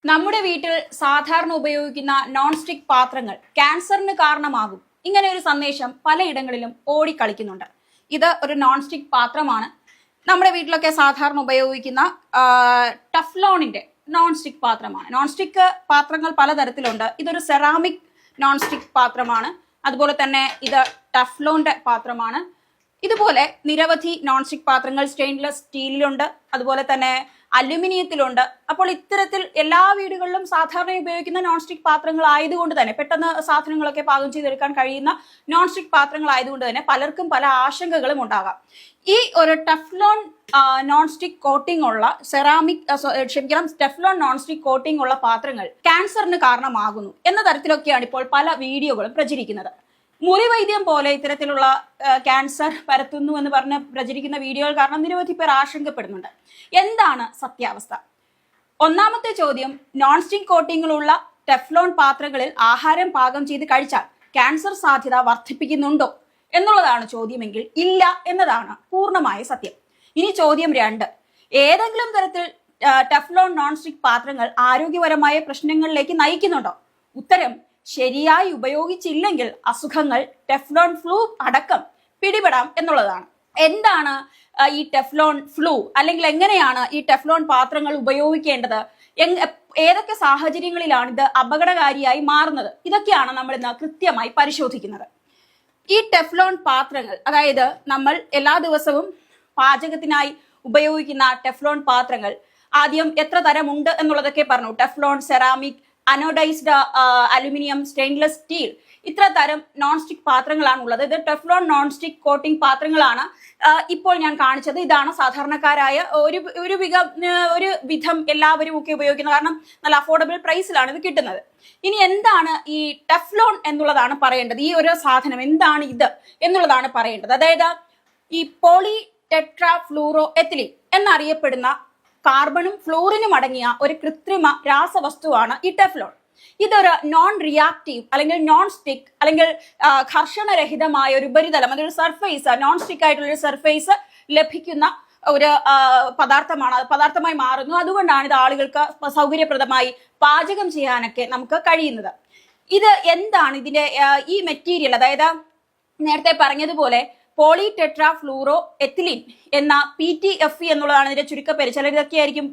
നമ്മുടെ വീട്ടിൽ സാധാരണ ഉപയോഗിക്കുന്ന നോൺ സ്റ്റിക് പാത്രങ്ങൾ ക്യാൻസറിന് കാരണമാകും. ഇങ്ങനെ ഒരു സന്ദേശം പലയിടങ്ങളിലും ഓടിക്കളിക്കുന്നുണ്ട്. ഇത് ഒരു നോൺ സ്റ്റിക് പാത്രമാണ്. നമ്മുടെ വീട്ടിലൊക്കെ സാധാരണ ഉപയോഗിക്കുന്ന ടഫ്ലോണിന്റെ നോൺ സ്റ്റിക് പാത്രമാണ്. നോൺ സ്റ്റിക് പാത്രങ്ങൾ പലതരത്തിലുണ്ട്. ഇതൊരു സെറാമിക് നോൺ സ്റ്റിക് പാത്രമാണ്. അതുപോലെ തന്നെ ഇത് ടഫ്ലോണിന്റെ പാത്രമാണ്. ഇതുപോലെ നിരവധി നോൺ സ്റ്റിക് പാത്രങ്ങൾ സ്റ്റെയിൻലെസ് സ്റ്റീലിലുണ്ട്, അതുപോലെ തന്നെ അലുമിനിയത്തിലുണ്ട്. അപ്പോൾ ഇത്തരത്തിൽ എല്ലാ വീടുകളിലും സാധാരണ ഉപയോഗിക്കുന്ന നോൺ സ്റ്റിക് പാത്രങ്ങൾ ആയതുകൊണ്ട് തന്നെ, പെട്ടെന്ന് സാധനങ്ങളൊക്കെ പാകം ചെയ്തെടുക്കാൻ കഴിയുന്ന നോൺ സ്റ്റിക് പാത്രങ്ങൾ ആയതുകൊണ്ട് തന്നെ പലർക്കും പല ആശങ്കകളും ഉണ്ടാകാം. ഈ ഒരു ടെഫ്ലോൺ നോൺ സ്റ്റിക് കോട്ടിംഗ് ഉള്ള ടെഫ്ലോൺ നോൺ സ്റ്റിക് കോട്ടിംഗ് ഉള്ള പാത്രങ്ങൾ ക്യാൻസറിന് കാരണമാകുന്നു എന്ന തരത്തിലൊക്കെയാണ് ഇപ്പോൾ പല വീഡിയോകളും പ്രചരിക്കുന്നത്. മൂല്യവൈദ്യം പോലെ ഇത്തരത്തിലുള്ള ക്യാൻസർ പരത്തുന്നു എന്ന് പറഞ്ഞ് പ്രചരിക്കുന്ന വീഡിയോകൾ കാരണം നിരവധി പേർ ആശങ്കപ്പെടുന്നുണ്ട്. എന്താണ് സത്യാവസ്ഥ? ഒന്നാമത്തെ ചോദ്യം, നോൺ സ്റ്റിക് കോട്ടിങ്ങുള്ള ടെഫ്ലോൺ പാത്രങ്ങളിൽ ആഹാരം പാകം ചെയ്ത് കഴിച്ചാൽ ക്യാൻസർ സാധ്യത വർദ്ധിപ്പിക്കുന്നുണ്ടോ എന്നുള്ളതാണ് ചോദ്യമെങ്കിൽ ഇല്ല എന്നതാണ് പൂർണ്ണമായ സത്യം. ഇനി ചോദ്യം 2, ഏതെങ്കിലും തരത്തിൽ ടെഫ്ലോൺ നോൺ സ്റ്റിക് പാത്രങ്ങൾ ആരോഗ്യപരമായ പ്രശ്നങ്ങളിലേക്ക് നയിക്കുന്നുണ്ടോ? ഉത്തരം, ശരിയായി ഉപയോഗിച്ചില്ലെങ്കിൽ അസുഖങ്ങൾ ടെഫ്ലോൺ ഫ്ലൂ അടക്കം പിടിപെടാം എന്നുള്ളതാണ്. എന്താണ് ഈ ടെഫ്ലോൺ ഫ്ലൂ, അല്ലെങ്കിൽ എങ്ങനെയാണ് ഈ ടെഫ്ലോൺ പാത്രങ്ങൾ ഉപയോഗിക്കേണ്ടത്, ഏതൊക്കെ സാഹചര്യങ്ങളിലാണ് ഇത് അപകടകാരിയായി മാറുന്നത്, ഇതൊക്കെയാണ് നമ്മൾ ഇന്ന് കൃത്യമായി പരിശോധിക്കുന്നത്. ഈ ടെഫ്ലോൺ പാത്രങ്ങൾ, അതായത് നമ്മൾ എല്ലാ ദിവസവും പാചകത്തിനായി ഉപയോഗിക്കുന്ന ടെഫ്ലോൺ പാത്രങ്ങൾ, ആദ്യം എത്ര തരമുണ്ട് എന്നുള്ളതൊക്കെ പറഞ്ഞു. Teflon, ceramic, anodised aluminium, stainless steel, ഇത്ര തരം നോൺ സ്റ്റിക് പാത്രങ്ങളാണ് ഉള്ളത്. ഇത് ടെഫ്ലോൺ നോൺ സ്റ്റിക് കോട്ടിംഗ് പാത്രങ്ങളാണ്. ഇപ്പോൾ ഞാൻ കാണിച്ചത് ഇതാണ് സാധാരണക്കാരായ ഒരു വിധം എല്ലാവരും ഒക്കെ ഉപയോഗിക്കുന്നത്. കാരണം നല്ല അഫോർഡബിൾ പ്രൈസിലാണ് ഇത് കിട്ടുന്നത്. ഇനി എന്താണ് ഈ ടെഫ്ലോൺ എന്നുള്ളതാണ് പറയേണ്ടത്. ഈ ഒരു സാധനം എന്താണ് ഇത് എന്നുള്ളതാണ് പറയേണ്ടത്. അതായത് ഈ പോളി ടെട്രാ ഫ്ലൂറോ എത്തിലീൻ എന്നറിയപ്പെടുന്ന കാർബണും ഫ്ലൂറിനും അടങ്ങിയ ഒരു കൃത്രിമ രാസവസ്തുവാണ് ഈ ടെഫ്ലോൺ. ഇതൊരു നോൺ റിയാക്റ്റീവ് അല്ലെങ്കിൽ നോൺ സ്റ്റിക് അല്ലെങ്കിൽ ഘർഷണരഹിതമായ ഒരു ഉപരിതലം, അതൊരു സർഫേസ്, നോൺ സ്റ്റിക് ആയിട്ടുള്ള ഒരു സർഫേസ് ലഭിക്കുന്ന ഒരു പദാർത്ഥമായി മാറുന്നു. അതുകൊണ്ടാണ് ഇത് ആളുകൾക്ക് സൗകര്യപ്രദമായി പാചകം ചെയ്യാനൊക്കെ നമുക്ക് കഴിയുന്നത്. ഇത് എന്താണ് ഇതിന്റെ ഈ മെറ്റീരിയൽ? അതായത് നേരത്തെ പറഞ്ഞതുപോലെ പോളി ടെട്രാ ഫ്ലൂറോ എത്തിലീൻ എന്ന PTFE എന്നുള്ളതാണ് ഇതിന്റെ ചുരുക്കപ്പേര്. ചിലർ ഇതൊക്കെ ആയിരിക്കും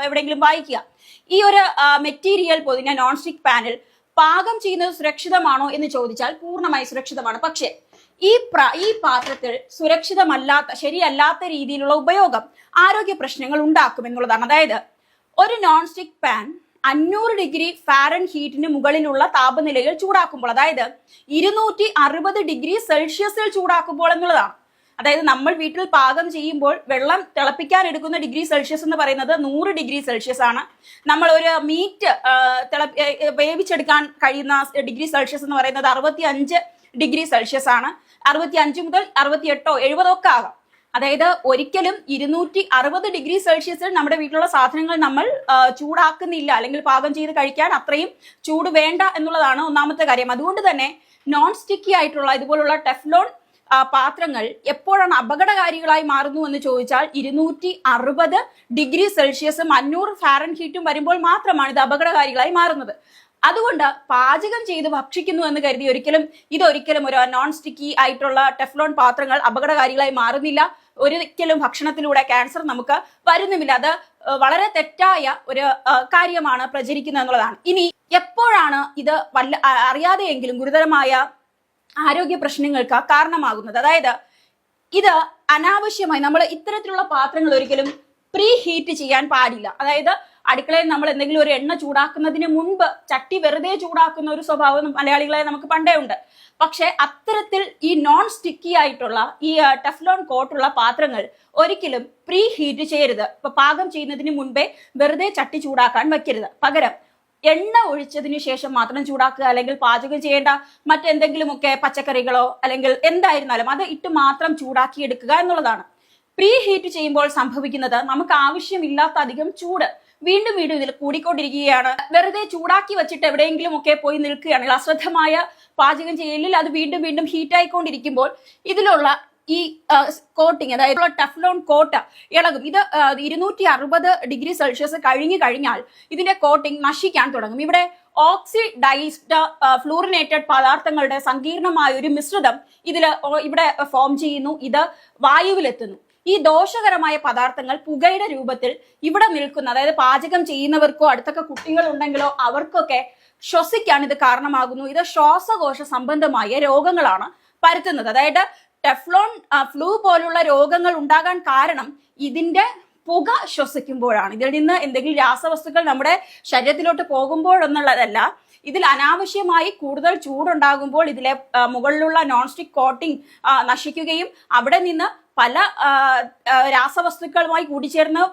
എവിടെയെങ്കിലും വായിക്കുക. ഈ ഒരു മെറ്റീരിയൽ പൊതിഞ്ഞ നോൺ സ്റ്റിക് പാനിൽ പാകം ചെയ്യുന്നത് സുരക്ഷിതമാണോ എന്ന് ചോദിച്ചാൽ പൂർണ്ണമായി സുരക്ഷിതമാണ്. പക്ഷേ ഈ പാത്രത്തിൽ ശരിയല്ലാത്ത രീതിയിലുള്ള ഉപയോഗം ആരോഗ്യ പ്രശ്നങ്ങൾ ഉണ്ടാക്കും എന്നുള്ളതാണ്. അതായത് ഒരു നോൺ സ്റ്റിക് പാൻ 500 ഡിഗ്രി ഫാരൻഹീറ്റിന് മുകളിലുള്ള താപനിലയിൽ ചൂടാക്കുമ്പോൾ, അതായത് 260 ഡിഗ്രി സെൽഷ്യസിൽ ചൂടാക്കുമ്പോൾ എന്നുള്ളതാണ്. അതായത് നമ്മൾ വീട്ടിൽ പാകം ചെയ്യുമ്പോൾ വെള്ളം തിളപ്പിക്കാൻ എടുക്കുന്ന ഡിഗ്രി സെൽഷ്യസ് എന്ന് പറയുന്നത് 100 ഡിഗ്രി സെൽഷ്യസ് ആണ്. നമ്മൾ ഒരു മീറ്റ് വേവിച്ചെടുക്കാൻ കഴിയുന്ന ഡിഗ്രി സെൽഷ്യസ് എന്ന് പറയുന്നത് 65 ഡിഗ്രി സെൽഷ്യസ് ആണ്. 65 മുതൽ 68 70 ഒക്കെ ആകാം. അതായത് ഒരിക്കലും 260 ഡിഗ്രി സെൽഷ്യസിൽ നമ്മുടെ വീട്ടിലുള്ള സാധനങ്ങൾ നമ്മൾ ചൂടാക്കുന്നില്ല, അല്ലെങ്കിൽ പാകം ചെയ്ത് കഴിക്കാൻ അത്രയും ചൂട് വേണ്ട എന്നുള്ളതാണ് ഒന്നാമത്തെ കാര്യം. അതുകൊണ്ട് തന്നെ നോൺ സ്റ്റിക്കി ആയിട്ടുള്ള ഇതുപോലുള്ള ടെഫ്ലോൺ പാത്രങ്ങൾ എപ്പോഴാണ് അപകടകാരികളായി മാറുന്നു എന്ന് ചോദിച്ചാൽ 260 ഡിഗ്രി സെൽഷ്യസും 500 ഫാരൻഹീറ്റും വരുമ്പോൾ മാത്രമാണ് ഇത് അപകടകാരികളായി മാറുന്നത്. അതുകൊണ്ട് പാചകം ചെയ്ത് ഭക്ഷിക്കുന്നു എന്ന് കരുതി ഇതൊരിക്കലും ഒരു നോൺ സ്റ്റിക്കി ആയിട്ടുള്ള ടെഫ്ലോൺ പാത്രങ്ങൾ അപകടകാരികളായി മാറുന്നില്ല. ഒരിക്കലും ഭക്ഷണത്തിലൂടെ ക്യാൻസർ നമുക്ക് വരുന്നുമില്ല. അത് വളരെ തെറ്റായ ഒരു കാര്യമാണ് പ്രചരിക്കുന്നത് എന്നുള്ളതാണ്. ഇനി എപ്പോഴാണ് ഇത് അറിയാതെയെങ്കിലും ഗുരുതരമായ ആരോഗ്യ പ്രശ്നങ്ങൾക്ക് കാരണമാകുന്നത്? അതായത് ഇത് അനാവശ്യമായി നമ്മൾ ഇത്തരത്തിലുള്ള പാത്രങ്ങൾ ഒരിക്കലും പ്രീ ഹീറ്റ് ചെയ്യാൻ പാടില്ല. അതായത് അടുക്കളയിൽ നമ്മൾ എന്തെങ്കിലും ഒരു എണ്ണ ചൂടാക്കുന്നതിന് മുൻപ് ചട്ടി വെറുതെ ചൂടാക്കുന്ന ഒരു സ്വഭാവം മലയാളികളെ നമുക്ക് പണ്ടേ ഉണ്ട്. പക്ഷെ അത്തരത്തിൽ ഈ നോൺ സ്റ്റിക്കി ആയിട്ടുള്ള ഈ ടെഫ്ലോൺ കോട്ടുള്ള പാത്രങ്ങൾ ഒരിക്കലും പ്രീ ഹീറ്റ് ചെയ്യരുത്. ഇപ്പൊ പാകം ചെയ്യുന്നതിന് മുൻപേ വെറുതെ ചട്ടി ചൂടാക്കാൻ വെക്കരുത്. പകരം എണ്ണ ഒഴിച്ചതിന് ശേഷം മാത്രം ചൂടാക്കുക, അല്ലെങ്കിൽ പാചകം ചെയ്യേണ്ട മറ്റെന്തെങ്കിലുമൊക്കെ പച്ചക്കറികളോ അല്ലെങ്കിൽ എന്തായിരുന്നാലും അത് ഇട്ട് മാത്രം ചൂടാക്കി എടുക്കുക എന്നുള്ളതാണ്. പ്രീ ഹീറ്റ് ചെയ്യുമ്പോൾ സംഭവിക്കുന്നത് നമുക്ക് ആവശ്യമില്ലാത്ത അധികം ചൂട് വീണ്ടും ഇതിൽ കൂടിക്കൊണ്ടിരിക്കുകയാണ്. വെറുതെ ചൂടാക്കി വെച്ചിട്ട് എവിടെയെങ്കിലും ഒക്കെ പോയി നിൽക്കുകയാണെങ്കിൽ അശ്രദ്ധമായ പാചകം ചെയ്യലിൽ അത് വീണ്ടും ഹീറ്റ് ആയിക്കൊണ്ടിരിക്കുമ്പോൾ ഇതിലുള്ള ഈ കോട്ടിങ്, അതായത് ടെഫ്ലോൺ കോട്ട് ഇളകും. ഇത് 260°C കഴിഞ്ഞു കഴിഞ്ഞാൽ ഇതിന്റെ കോട്ടിംഗ് നശിക്കാൻ തുടങ്ങും. ഇവിടെ ഓക്സിഡൈസ്ഡ് ഫ്ലൂറിനേറ്റഡ് പദാർത്ഥങ്ങളുടെ സങ്കീർണമായ ഒരു മിശ്രിതം ഇവിടെ ഫോം ചെയ്യുന്നു. ഇത് വായുവിലെത്തുന്നു. ഈ ദോഷകരമായ പദാർത്ഥങ്ങൾ പുകയുടെ രൂപത്തിൽ ഇവിടെ നിൽക്കുന്ന, അതായത് പാചകം ചെയ്യുന്നവർക്കോ അടുത്തൊക്കെ കുട്ടികൾ ഉണ്ടെങ്കിലോ അവർക്കൊക്കെ ശ്വസിക്കാൻ ഇത് കാരണമാകുന്നു. ഇത് ശ്വാസകോശ സംബന്ധമായ രോഗങ്ങളാണ് പരത്തുന്നത്. അതായത് ടെഫ്ലോൺ ഫ്ലൂ പോലുള്ള രോഗങ്ങൾ ഉണ്ടാകാൻ കാരണം ഇതിന്റെ പുക ശ്വസിക്കുമ്പോഴാണ്. ഇതിൽ നിന്ന് എന്തെങ്കിലും രാസവസ്തുക്കൾ നമ്മുടെ ശരീരത്തിലോട്ട് പോകുമ്പോഴെന്നുള്ളതല്ല, ഇതിൽ അനാവശ്യമായി കൂടുതൽ ചൂടുണ്ടാകുമ്പോൾ ഇതിലെ മുകളിലുള്ള നോൺ സ്റ്റിക് കോട്ടിംഗ് നശിക്കുകയും അവിടെ നിന്ന് പല രാസവസ്തുക്കളുമായി കൂടിച്ചേർന്ന്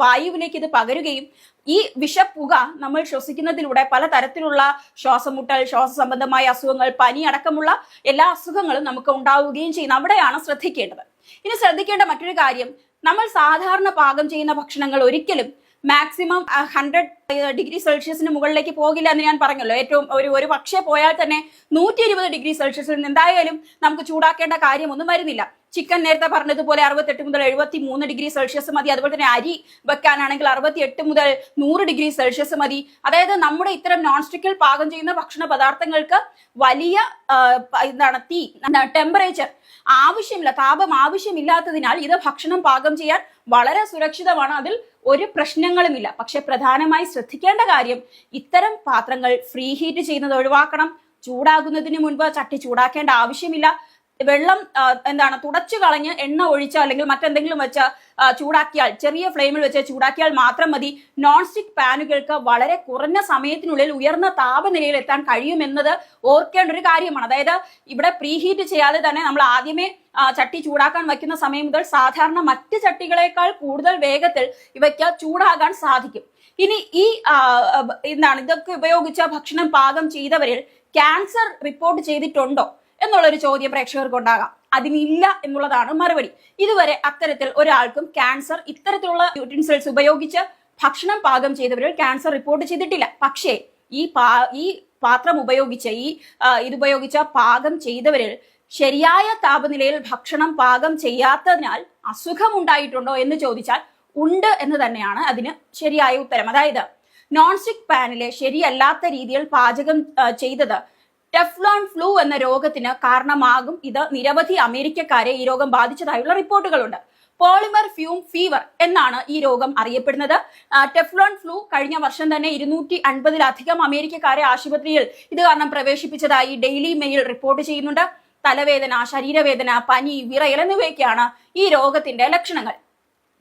വായുവിലേക്ക് ഇത് പകരുകയും ഈ വിഷപ്പുക നമ്മൾ ശ്വസിക്കുന്നതിലൂടെ പലതരത്തിലുള്ള ശ്വാസമുട്ടൽ, ശ്വാസ സംബന്ധമായ അസുഖങ്ങൾ, പനി അടക്കമുള്ള എല്ലാ അസുഖങ്ങളും നമുക്ക് ഉണ്ടാവുകയും ചെയ്യുന്നു. അവിടെയാണ് ശ്രദ്ധിക്കേണ്ടത്. ഇനി ശ്രദ്ധിക്കേണ്ട മറ്റൊരു കാര്യം, നമ്മൾ സാധാരണ പാകം ചെയ്യുന്ന ഭക്ഷണങ്ങൾ ഒരിക്കലും മാക്സിമം 100°C മുകളിലേക്ക് പോകില്ല എന്ന് ഞാൻ പറഞ്ഞല്ലോ. ഏറ്റവും ഒരു പക്ഷേ പോയാൽ തന്നെ 120°C എന്തായാലും നമുക്ക് ചൂടാക്കേണ്ട കാര്യമൊന്നും വരുന്നില്ല. ചിക്കൻ നേരത്തെ പറഞ്ഞതുപോലെ 68 മുതൽ 73°C മതി. അതുപോലെ തന്നെ അരി വെക്കാനാണെങ്കിൽ 68 മുതൽ 100°C മതി. അതായത് നമ്മുടെ ഇത്തരം നോൺ സ്റ്റിക്കിൽ പാകം ചെയ്യുന്ന ഭക്ഷണ പദാർത്ഥങ്ങൾക്ക് വലിയ തീ, ടെമ്പറേച്ചർ ആവശ്യമില്ല, താപം ആവശ്യമില്ലാത്തതിനാൽ ഇത് ഭക്ഷണം പാകം ചെയ്യാൻ വളരെ സുരക്ഷിതമാണ്. അതിൽ ഒരു പ്രശ്നങ്ങളുമില്ല. പക്ഷെ പ്രധാനമായി ശ്രദ്ധിക്കേണ്ട കാര്യം, ഇത്തരം പാത്രങ്ങൾ ഫ്രീ ഹീറ്റ് ചെയ്യുന്നത് ഒഴിവാക്കണം. ചൂടാകുന്നതിന് മുൻപ് ചട്ടി ചൂടാക്കേണ്ട ആവശ്യമില്ല. വെള്ളം തുടച്ചു കളഞ്ഞ് എണ്ണ ഒഴിച്ച് അല്ലെങ്കിൽ മറ്റെന്തെങ്കിലും വെച്ച് ചൂടാക്കിയാൽ, ചെറിയ ഫ്ലെയിമിൽ വെച്ച് ചൂടാക്കിയാൽ മാത്രം മതി. നോൺ സ്റ്റിക് പാനുകൾക്ക് വളരെ കുറഞ്ഞ സമയത്തിനുള്ളിൽ ഉയർന്ന താപനിലയിൽ എത്താൻ കഴിയുമെന്നത് ഓർക്കേണ്ട ഒരു കാര്യമാണ്. അതായത് ഇവിടെ പ്രീ ഹീറ്റ് ചെയ്യാതെ തന്നെ നമ്മൾ ആദ്യമേ ചട്ടി ചൂടാക്കാൻ വയ്ക്കുന്ന സമയം മുതൽ സാധാരണ മറ്റ് ചട്ടികളെക്കാൾ കൂടുതൽ വേഗത്തിൽ ഇവയ്ക്ക് ചൂടാകാൻ സാധിക്കും. ഇനി ഈ ഇതൊക്കെ ഉപയോഗിച്ച ഭക്ഷണം പാകം ചെയ്തവരിൽ ക്യാൻസർ റിപ്പോർട്ട് ചെയ്തിട്ടുണ്ടോ എന്നുള്ളൊരു ചോദ്യം പ്രേക്ഷകർക്ക് ഉണ്ടാകാം. അതിനില്ല എന്നുള്ളതാണ് മറുപടി. ഇതുവരെ അത്തരത്തിൽ ഒരാൾക്കും ക്യാൻസർ ഇത്തരത്തിലുള്ള യൂട്ടിൻസിൽസ് ഉപയോഗിച്ച് ഭക്ഷണം പാകം ചെയ്തവരിൽ ക്യാൻസർ റിപ്പോർട്ട് ചെയ്തിട്ടില്ല. പക്ഷേ ഈ പാത്രം ഉപയോഗിച്ച് ഇതുപയോഗിച്ച പാകം ചെയ്തവരിൽ ശരിയായ താപനിലയിൽ ഭക്ഷണം പാകം ചെയ്യാത്തതിനാൽ അസുഖം ഉണ്ടായിട്ടുണ്ടോ എന്ന് ചോദിച്ചാൽ ഉണ്ട് എന്ന് തന്നെയാണ് അതിന് ശരിയായ ഉത്തരം. അതായത് നോൺ സ്റ്റിക് പാനിലെ ശരിയല്ലാത്ത രീതിയിൽ പാചകം ചെയ്തത് ടെഫ്ലോൺ ഫ്ലൂ എന്ന രോഗത്തിന് കാരണമാകും. ഇത് നിരവധി അമേരിക്കക്കാരെ ഈ രോഗം ബാധിച്ചതായുള്ള റിപ്പോർട്ടുകളുണ്ട്. പോളിമർ ഫ്യൂം ഫീവർ എന്നാണ് ഈ രോഗം അറിയപ്പെടുന്നത്. ടെഫ്ലോൺ ഫ്ലൂ കഴിഞ്ഞ വർഷം തന്നെ 250-ലധികം അമേരിക്കക്കാരെ ആശുപത്രിയിൽ ഇത് കാരണം പ്രവേശിപ്പിച്ചതായി ഡെയിലി മെയിൽ റിപ്പോർട്ട് ചെയ്യുന്നുണ്ട്. തലവേദന, ശരീരവേദന, പനി, വിറയൽ എന്നിവയൊക്കെയാണ് ഈ രോഗത്തിന്റെ ലക്ഷണങ്ങൾ.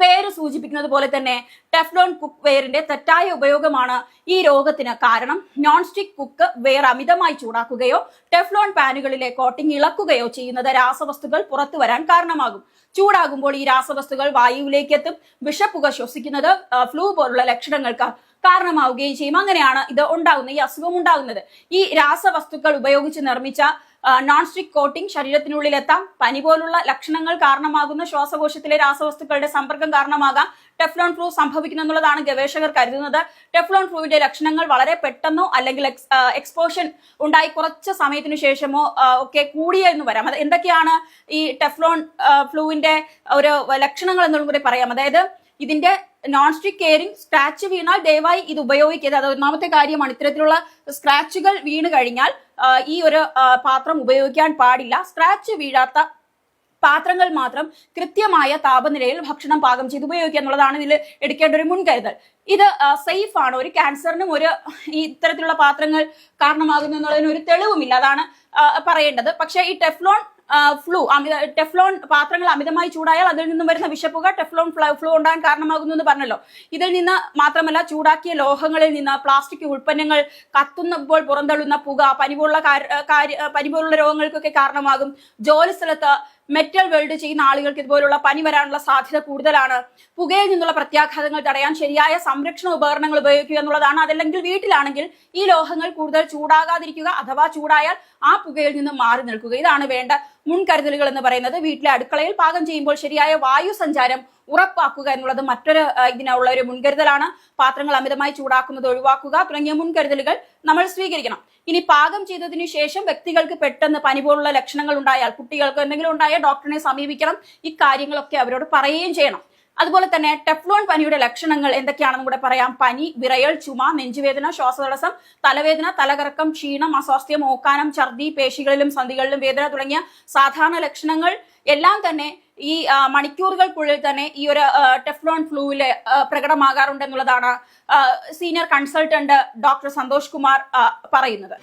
പേര് സൂചിപ്പിക്കുന്നത് പോലെ തന്നെ ടെഫ്ലോൺ കുക്ക് വെയറിന്റെ തെറ്റായ ഉപയോഗമാണ് ഈ രോഗത്തിന് കാരണം. നോൺ സ്റ്റിക് കുക്ക് വെയർ അമിതമായി ചൂടാക്കുകയോ ടെഫ്ലോൺ പാനുകളിലെ കോട്ടിംഗ് ഇളക്കുകയോ ചെയ്യുന്നത് രാസവസ്തുക്കൾ പുറത്തു വരാൻ കാരണമാകും. ചൂടാകുമ്പോൾ ഈ രാസവസ്തുക്കൾ വായുവിലേക്ക് എത്തും. വിഷപ്പുക ശ്വസിക്കുന്നത് ഫ്ലൂ പോലുള്ള ലക്ഷണങ്ങൾക്ക് കാരണമാവുകയും ചെയ്യും. അങ്ങനെയാണ് ഇത് ഉണ്ടാകുന്നത്, ഈ അസുഖം ഉണ്ടാകുന്നത്. ഈ രാസവസ്തുക്കൾ ഉപയോഗിച്ച് നിർമ്മിച്ച നോൺ സ്റ്റിക് കോട്ടിംഗ് ശരീരത്തിനുള്ളിലെത്താം. പനി പോലുള്ള ലക്ഷണങ്ങൾ കാരണമാകുന്ന ശ്വാസകോശത്തിലെ രാസവസ്തുക്കളുടെ സമ്പർക്കം കാരണമാകാം ടെഫ്ലോൺ ഫ്ലൂ സംഭവിക്കുന്നു എന്നുള്ളതാണ് ഗവേഷകർ കരുതുന്നത്. ടെഫ്ലോൺ ഫ്ലൂവിന്റെ ലക്ഷണങ്ങൾ വളരെ പെട്ടെന്നോ അല്ലെങ്കിൽ എക്സ്പോഷൻ ഉണ്ടായി കുറച്ച് സമയത്തിനു ശേഷമോ ഒക്കെ കൂടിയെന്ന് വരാം. അത് എന്തൊക്കെയാണ് ഈ ടെഫ്ലോൺ ഫ്ലൂവിന്റെ ഒരു ലക്ഷണങ്ങൾ എന്നുള്ളത് കൂടി പറയാം. അതായത് ഇതിന്റെ നോൺ സ്റ്റിക് കെയറിംഗ്, സ്ക്രാച്ച് വീണാൽ ദയവായി ഇത് ഉപയോഗിക്കരുത്. അത് ഒന്നാമത്തെ കാര്യമാണ്. ഇത്തരത്തിലുള്ള സ്ക്രാച്ചുകൾ വീണ് കഴിഞ്ഞാൽ ഈ ഒരു പാത്രം ഉപയോഗിക്കാൻ പാടില്ല. സ്ക്രാച്ച് വീഴാത്ത പാത്രങ്ങൾ മാത്രം കൃത്യമായ താപനിലയിൽ ഭക്ഷണം പാകം ചെയ്ത് ഉപയോഗിക്കുക എന്നുള്ളതാണ് ഇതിൽ എടുക്കേണ്ട ഒരു മുൻകരുതൽ. ഇത് സേഫ് ആണ്. ഒരു ക്യാൻസറിനും ഈ ഇത്തരത്തിലുള്ള പാത്രങ്ങൾ കാരണമാകുന്നു എന്നുള്ളതിന് ഒരു തെളിവുമില്ല. അതാണ് പറയേണ്ടത്. പക്ഷേ ഈ ടെഫ്ലോൺ ടെഫ്ലോൺ പാത്രങ്ങൾ അമിതമായി ചൂടായാൽ അതിൽ നിന്നും വരുന്ന വിഷപ്പുക ടെഫ്ലോൺ ഫ്ലൂ ഉണ്ടാകാൻ കാരണമാകുന്നു എന്ന് പറഞ്ഞല്ലോ. ഇതിൽ നിന്ന് മാത്രമല്ല, ചൂടാക്കിയ ലോഹങ്ങളിൽ നിന്ന് പ്ലാസ്റ്റിക് ഉൽപ്പന്നങ്ങൾ കത്തുന്നപ്പോൾ പുറന്തള്ളുന്ന പുക പനി പോലുള്ള രോഗങ്ങൾക്കൊക്കെ കാരണമാകും. ജോലി സ്ഥലത്ത് മെറ്റൽ വെൽഡ് ചെയ്യുന്ന ആളുകൾക്ക് ഇതുപോലുള്ള പനി വരാനുള്ള സാധ്യത കൂടുതലാണ്. പുകയിൽ നിന്നുള്ള പ്രത്യാഘാതങ്ങൾ തടയാൻ ശരിയായ സംരക്ഷണ ഉപകരണങ്ങൾ ഉപയോഗിക്കുക എന്നുള്ളതാണ്. അതല്ലെങ്കിൽ വീട്ടിലാണെങ്കിൽ ഈ ലോഹങ്ങൾ കൂടുതൽ ചൂടാകാതിരിക്കുക, അഥവാ ചൂടായാൽ ആ പുകയിൽ നിന്ന് മാറി നിൽക്കുക. ഇതാണ് വേണ്ട മുൻകരുതലുകൾ എന്ന് പറയുന്നത്. വീട്ടിലെ അടുക്കളയിൽ പാകം ചെയ്യുമ്പോൾ ശരിയായ വായു സഞ്ചാരം ഉറപ്പാക്കുക എന്നുള്ളത് മറ്റൊരു ഇതിനുള്ള ഒരു മുൻകരുതലാണ്. പാത്രങ്ങൾ അമിതമായി ചൂടാക്കുന്നത് ഒഴിവാക്കുക തുടങ്ങിയ മുൻകരുതലുകൾ നമ്മൾ സ്വീകരിക്കണം. ഇനി പാകം ചെയ്തതിനു ശേഷം വ്യക്തികൾക്ക് പെട്ടെന്ന് പനി പോലുള്ള ലക്ഷണങ്ങൾ ഉണ്ടായാൽ, കുട്ടികൾക്ക് എന്തെങ്കിലും ഉണ്ടായാൽ ഡോക്ടറിനെ സമീപിക്കണം. ഇക്കാര്യങ്ങളൊക്കെ അവരോട് പറയുകയും ചെയ്യണം. അതുപോലെ തന്നെ ടെഫ്ലോൺ പനിയുടെ ലക്ഷണങ്ങൾ എന്തൊക്കെയാണെന്ന് കൂടെ പറയാം. പനി, വിറയൽ, ചുമ, നെഞ്ചുവേദന, ശ്വാസതടസ്സം, തലവേദന, തലകറക്കം, ക്ഷീണം, അസ്വാസ്ഥ്യം, ഓക്കാനം, ഛർദി, പേശികളിലും സന്ധികളിലും വേദന തുടങ്ങിയ സാധാരണ ലക്ഷണങ്ങൾ എല്ലാം തന്നെ ഈ മണിക്കൂറുകൾക്കുള്ളിൽ തന്നെ ഈ ഒരു ടെഫ്ലോൺ ഫ്ലൂവില് പ്രകടമാകാറുണ്ടെന്നുള്ളതാണ് senior consultant doctor Santhosh Kumar പറയുന്നത്.